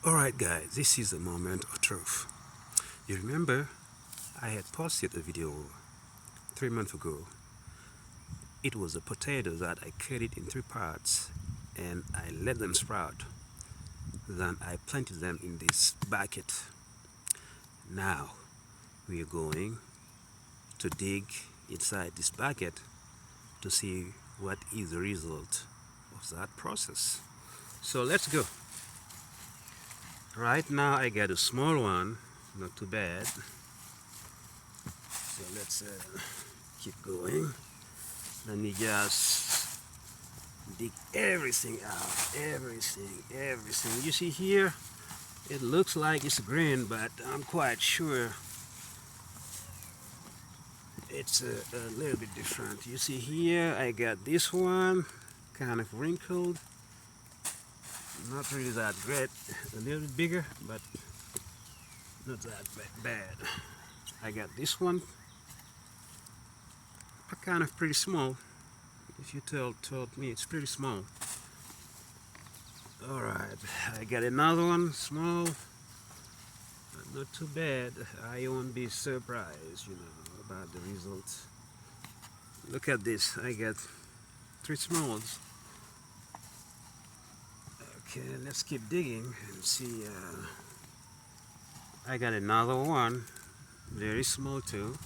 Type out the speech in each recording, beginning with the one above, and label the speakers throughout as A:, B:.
A: Alright guys, this is the moment of truth. You remember I had posted a video 3 months ago. It was a potato that I cut it in 3 parts and I let them sprout. Then I planted them in this bucket. Now we are going to dig inside this bucket to see what is the result of that process. So let's go. Right now I got a small one, not too bad. So let's keep going. Let me just dig everything out, everything. You see here, it looks like it's green, but I'm quite sure it's a little bit different. You see here, I got this one, kind of wrinkled. Not really that great, a little bit bigger, but not that bad. I got this one, kind of pretty small. If you told me it's pretty small. Alright, I got another one, small, but not too bad. I won't be surprised, about the results. Look at this, I got 3 smalls. Okay, let's keep digging and see. I got another one, very small too.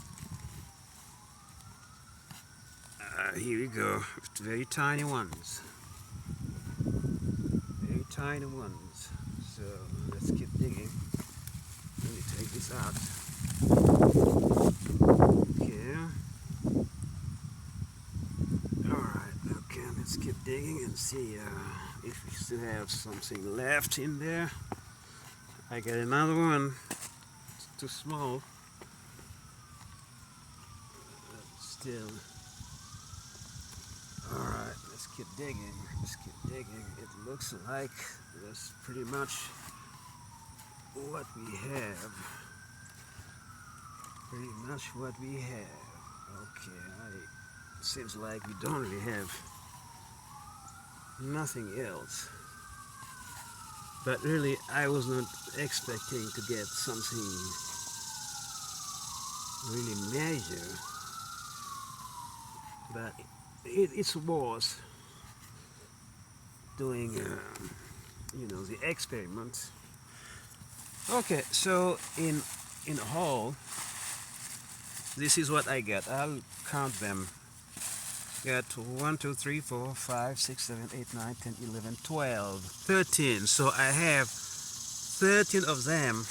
A: Here we go, very tiny ones. Very tiny ones. So let's keep digging. Let me take this out. Okay. Alright, okay, let's keep digging and see if we still have something left in there. I got another one, it's too small. Still. Alright, let's keep digging, It looks like that's pretty much what we have. Okay, seems like we don't really have nothing else. But really, I was not expecting to get something really major. But it's worth doing, the experiment. Okay, so in all, this is what I get. I'll count them. Got 1, 2, 3, 4, 5, 6, 7, 8, 9, 10, 11, 12, 13. So I have 13 of them.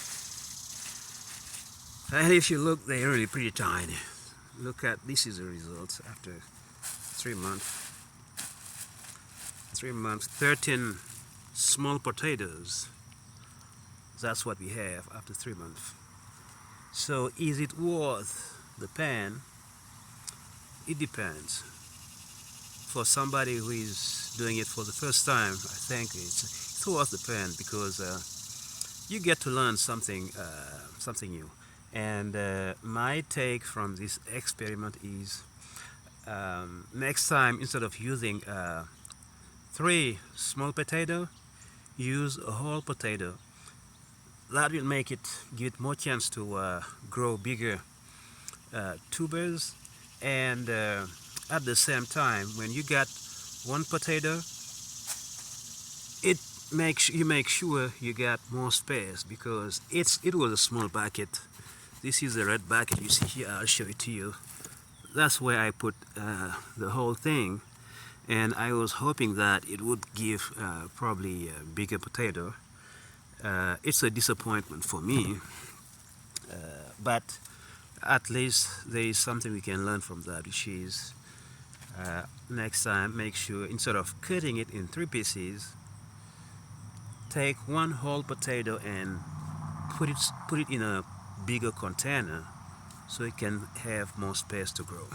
A: And if you look, they're really pretty tiny. Look at, this is the result after 3 months. 3 months, 13 small potatoes. That's what we have after 3 months. So is it worth the pain? It depends. For somebody who is doing it for the first time, I think it's worth the pain because you get to learn something new. And my take from this experiment is next time, instead of using 3 small potatoes, use a whole potato. That will give it more chance to grow bigger tubers, and at the same time, when you got 1 potato, you make sure you got more space because it was a small bucket. This is a red bucket you see here. I'll show it to you. That's where I put the whole thing, and I was hoping that it would give probably a bigger potato. It's a disappointment for me, but at least there is something we can learn from that, which is next time make sure instead of cutting it in 3 pieces, take 1 whole potato and put it in a bigger container so it can have more space to grow.